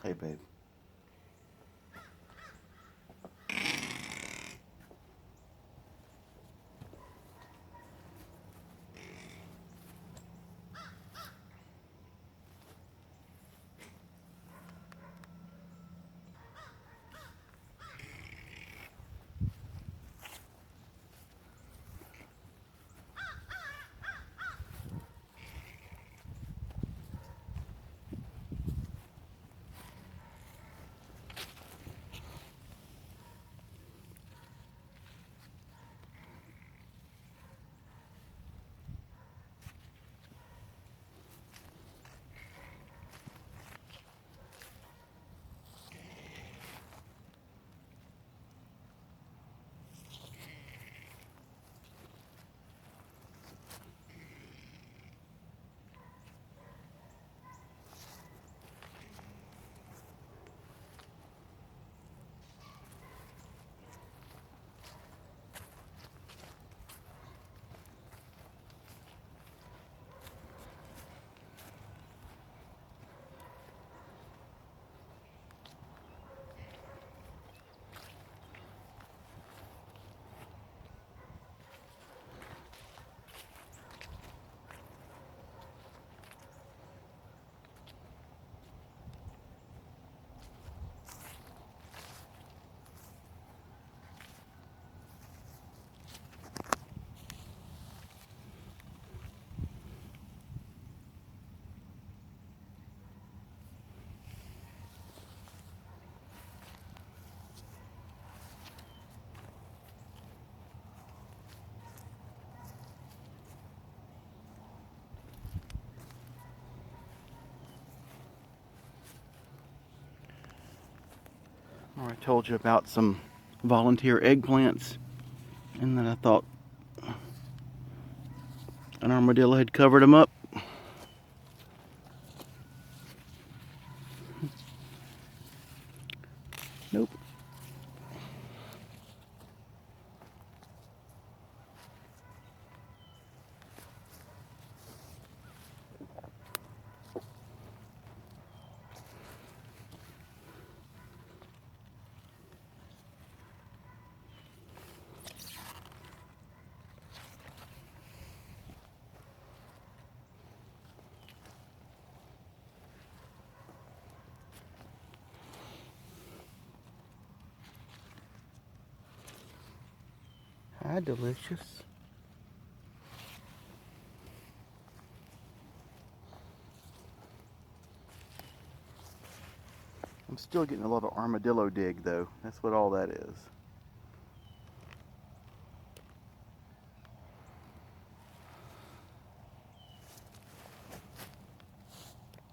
Hey, babe. I told you about some volunteer eggplants, and then I thought an armadillo had covered them up. Nope. Hi, delicious. I'm still getting a lot of armadillo dig, though. That's what all that is.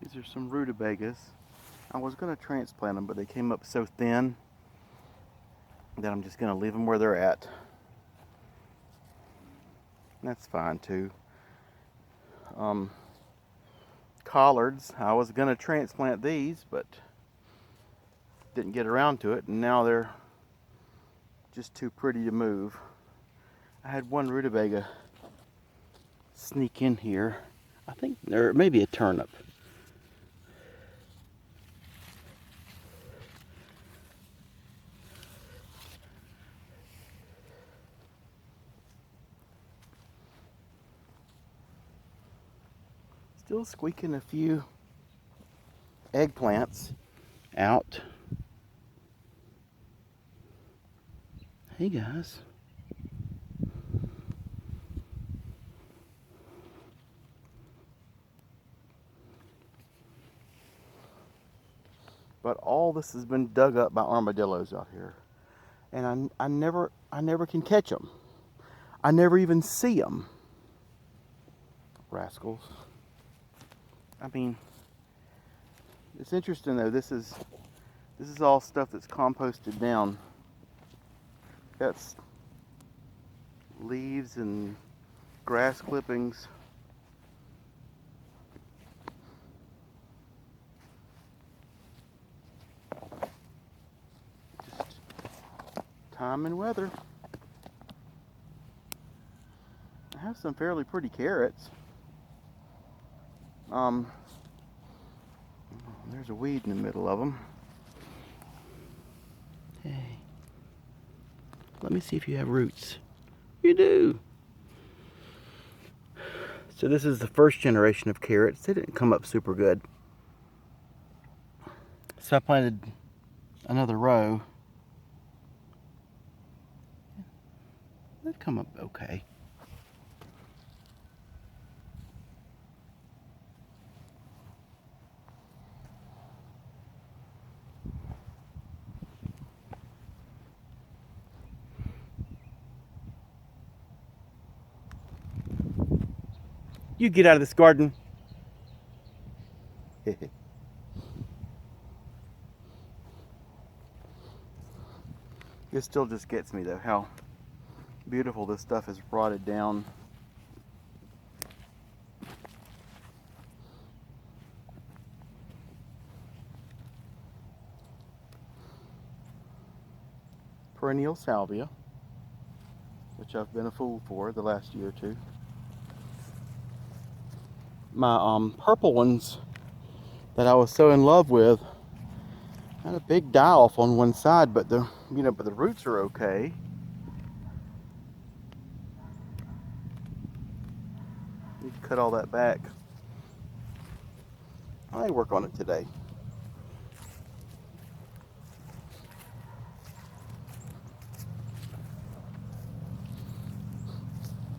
These are some rutabagas. I was going to transplant them, but they came up so thin that I'm just going to leave them where they're at. That's fine, too. Collards, I was going to transplant these, but didn't get around to it, and now they're just too pretty to move. I had one rutabaga sneak in here. I think there may be a turnip. Still squeaking a few eggplants out. Hey guys. But all this has been dug up by armadillos out here, and I never can catch them. I never even see them. Rascals. I mean, it's interesting though. This is all stuff that's composted down. That's leaves and grass clippings. Just time and weather. I have some fairly pretty carrots. There's There's a weed in the middle of them. Hey, let me see if you have roots. You do. So this is the first generation of carrots. They didn't come up super good. So I planted another row. They've come up okay. You get out of this garden. It still just gets me though, how beautiful this stuff is rotted down. Perennial salvia, which I've been a fool for the last year or two. My purple ones that I was so in love with had a big die-off on one side, but the roots are okay. Need to cut all that back. I may work on it today.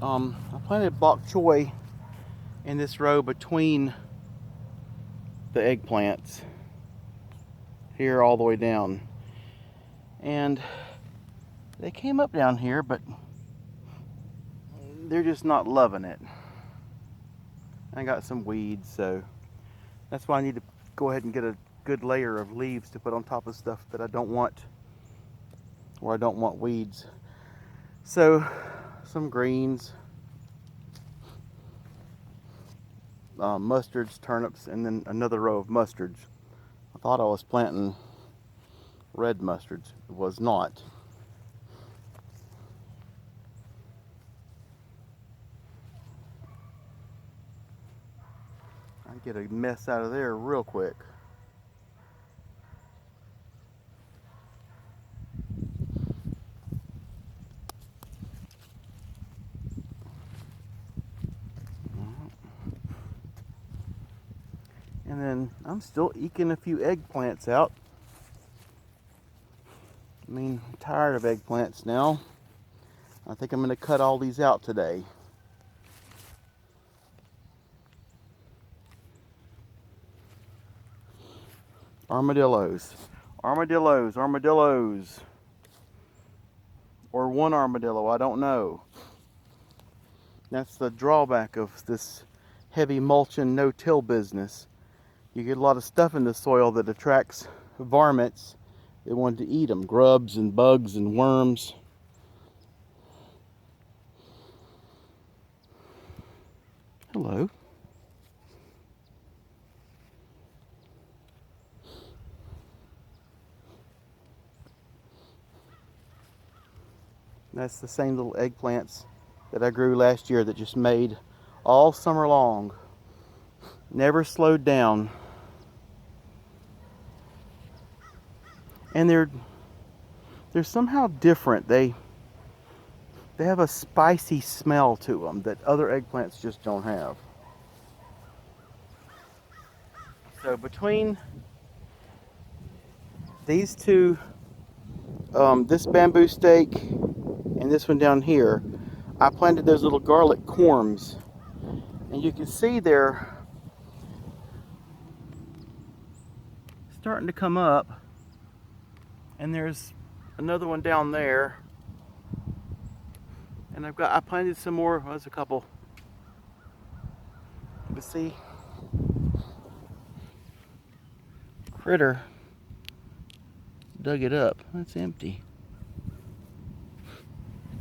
I planted bok choy in this row between the eggplants here all the way down, and they came up down here, but they're just not loving it. I got some weeds, so that's why I need to go ahead and get a good layer of leaves to put on top of stuff that I don't want, or I don't want weeds. So some greens, mustards, turnips, and then another row of mustards. I thought I was planting red mustards. It was not. I get a mess out of there real quick. And then I'm still eking a few eggplants out. I mean, I'm tired of eggplants now. I think I'm going to cut all these out today. Armadillos. Armadillos, armadillos. Or one armadillo, I don't know. That's the drawback of this heavy mulching no-till business. You get a lot of stuff in the soil that attracts varmints that want to eat them. Grubs and bugs and worms. Hello. That's the same little eggplants that I grew last year that just made all summer long. Never slowed down. And they're somehow different. They have a spicy smell to them that other eggplants just don't have. So between these two, this bamboo stake and this one down here, I planted those little garlic corms, and you can see they're starting to come up, and there's another one down there, and I planted some more. Well, there's a couple. But see, critter dug it up. That's empty.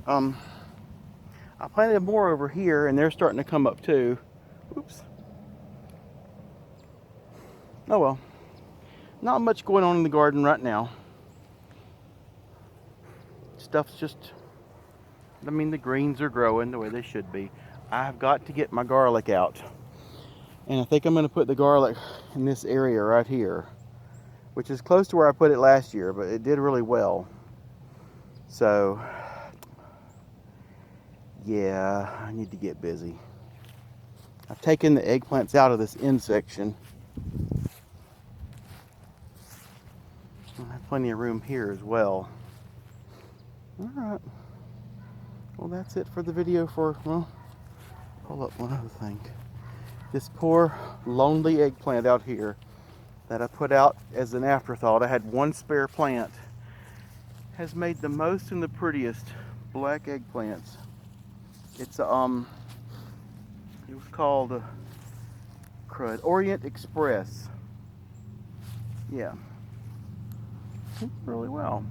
I planted more over here, and they're starting to come up too. Oops. Oh well. Not much going on in the garden right now. Stuff's just, I mean, the greens are growing the way they should be. I've got to get my garlic out. And I think I'm going to put the garlic in this area right here. which is close to where I put it last year, but it did really well. So, yeah, I need to get busy. I've taken the eggplants out of this end section. I have plenty of room here as well. Alright. Well, that's it for the video for, well, hold up, one other thing. This poor, lonely eggplant out here that I put out as an afterthought. I had one spare plant. Has made the most and the prettiest black eggplants. It's it was called Orient Express. Yeah, really well.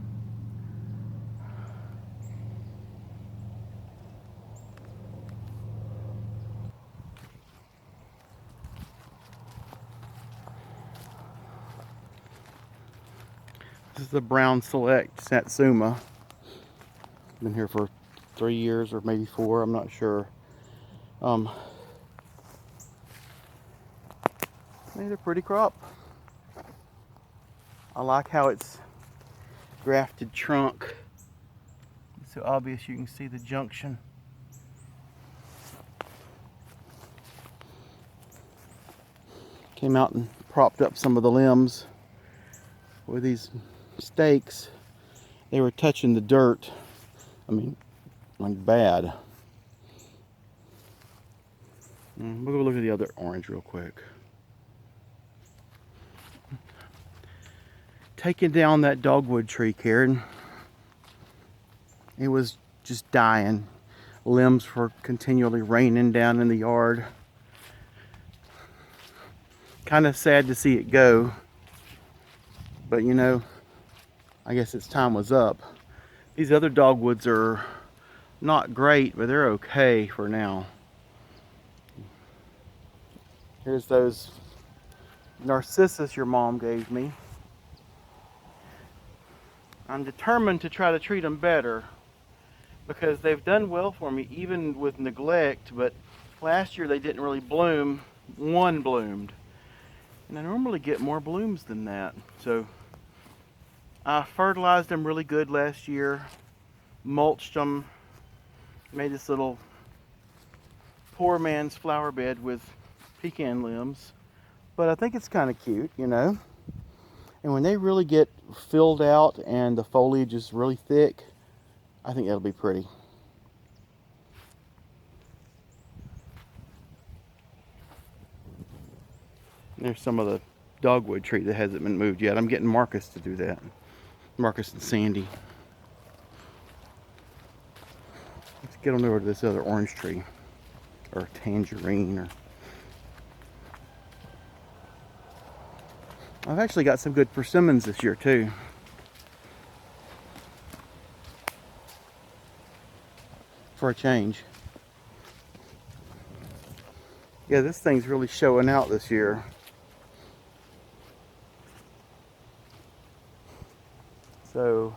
This is the Brown Select Satsuma. Been here for 3 years or maybe 4, I'm not sure. Made a pretty crop. I like how it's grafted trunk. It's so obvious you can see the junction. Came out and propped up some of the limbs with these stakes. They were touching the dirt. I mean, like bad. We'll go look at the other orange real quick. Taking down that dogwood tree, Karen. It was just dying. Limbs were continually raining down in the yard. Kind of sad to see it go. But you know, I guess its time was up. These other dogwoods are not great, but they're okay for now. Here's those narcissus your mom gave me. I'm determined to try to treat them better because they've done well for me even with neglect, but last year they didn't really bloom. One bloomed. And I normally get more blooms than that. So I fertilized them really good last year, mulched them, made this little poor man's flower bed with pecan limbs. But I think it's kind of cute, you know. And when they really get filled out and the foliage is really thick, I think that'll be pretty. There's some of the dogwood tree that hasn't been moved yet. I'm getting Marcus to do that. Marcus and Sandy. Let's get on over to this other orange tree. Or tangerine. Or I've actually got some good persimmons this year too. For a change. Yeah, this thing's really showing out this year. So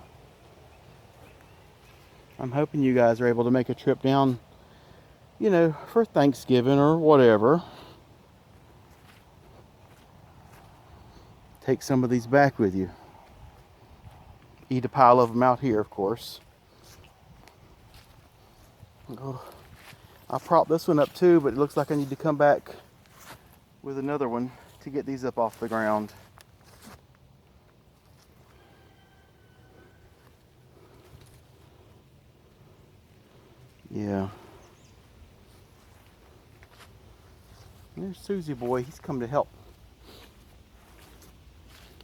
I'm hoping you guys are able to make a trip down, you know, for Thanksgiving or whatever. Take some of these back with you. Eat a pile of them out here, of course. I propped this one up too, but it looks like I need to come back with another one to get these up off the ground. Yeah. There's Susie boy, he's come to help.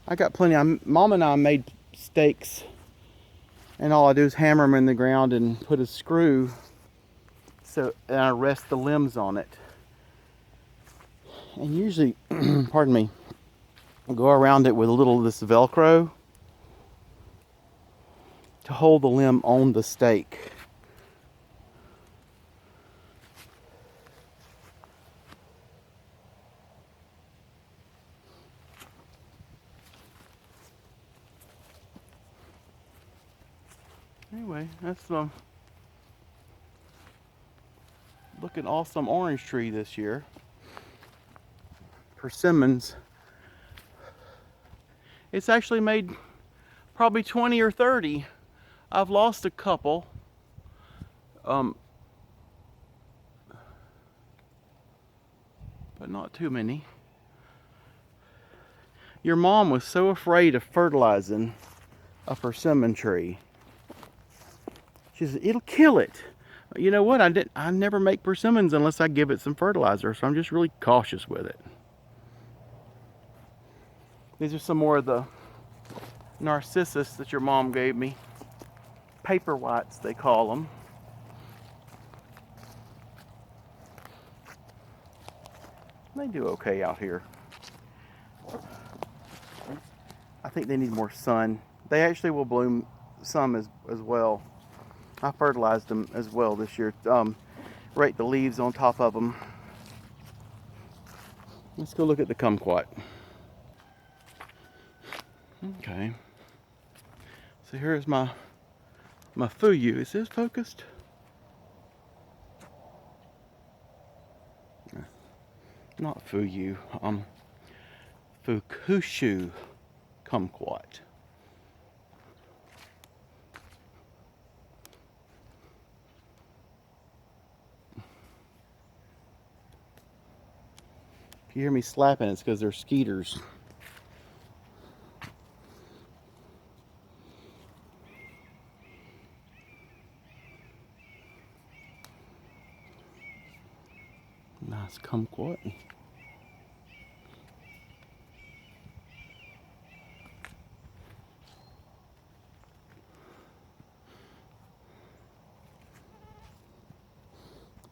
I got plenty. Mom and I made stakes, and all I do is hammer them in the ground and put a screw, and I rest the limbs on it. And usually, pardon me, I'll go around it with a little of this Velcro to hold the limb on the stake. Anyway, that's looking awesome orange tree this year. Persimmons. It's actually made probably 20 or 30. I've lost a couple. But not too many. Your mom was so afraid of fertilizing a persimmon tree. She said, it'll kill it. You know what? I never make persimmons unless I give it some fertilizer, so I'm just really cautious with it. These are some more of the narcissus that your mom gave me. Paper whites, they call them. They do okay out here. I think they need more sun. They actually will bloom some as well. I fertilized them as well this year. Rake the leaves on top of them. Let's go look at the kumquat. Okay. So here's my fuyu. Is this focused? Not fuyu. Fukushu kumquat. If you hear me slapping, it's because they're skeeters. Nice kumquat.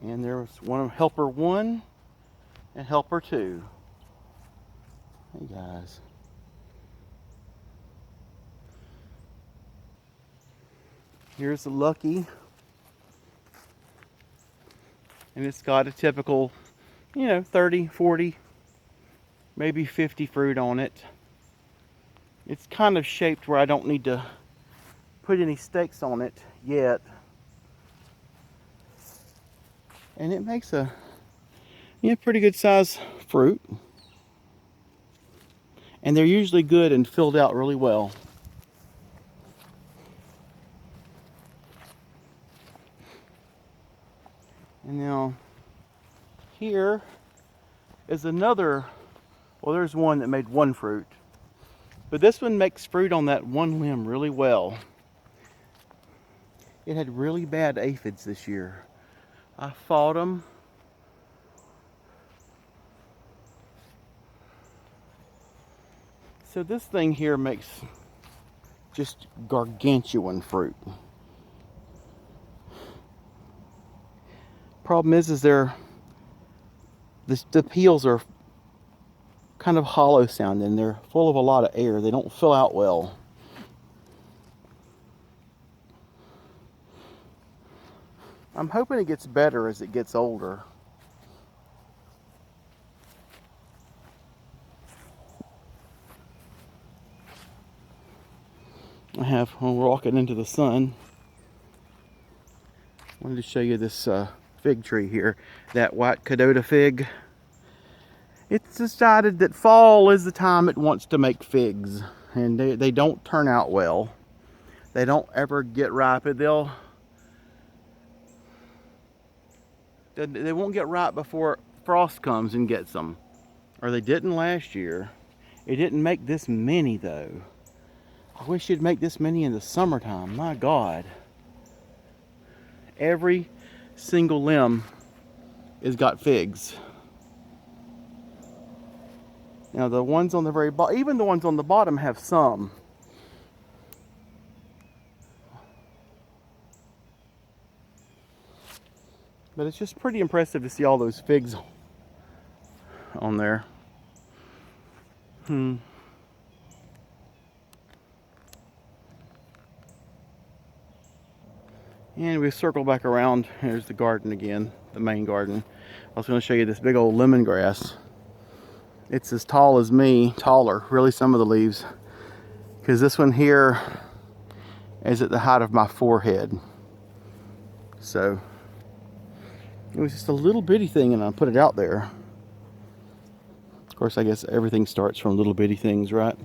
And there was one of helper 1 and helper 2. Hey guys. Here's the lucky. And it's got a typical, 30, 40, maybe 50 fruit on it. It's kind of shaped where I don't need to put any stakes on it yet. And it makes a pretty good size fruit. And they're usually good and filled out really well. And now here is another, well, there's one that made 1 fruit. But this one makes fruit on that one limb really well. It had really bad aphids this year. I fought them. So this thing here makes just gargantuan fruit. Problem is the peels are kind of hollow sounding. They're full of a lot of air. They don't fill out well. I'm hoping it gets better as it gets older. We're walking into the sun. I wanted to show you this fig tree here, that white Cadota fig. It's decided that fall is the time it wants to make figs, and they don't turn out well. They don't ever get ripe. They won't get ripe before frost comes and gets them, or they didn't last year. It didn't make this many though. I wish it'd make this many in the summertime. My God. Every single limb has got figs. Now the ones on the very bottom, even the ones on the bottom have some. But it's just pretty impressive to see all those figs on there. And we circle back around. Here's the garden again, the main garden. I was going to show you this big old lemongrass. It's as tall as me, taller, really, some of the leaves. Because this one here is at the height of my forehead. So, it was just a little bitty thing and I put it out there. Of course, I guess everything starts from little bitty things, right?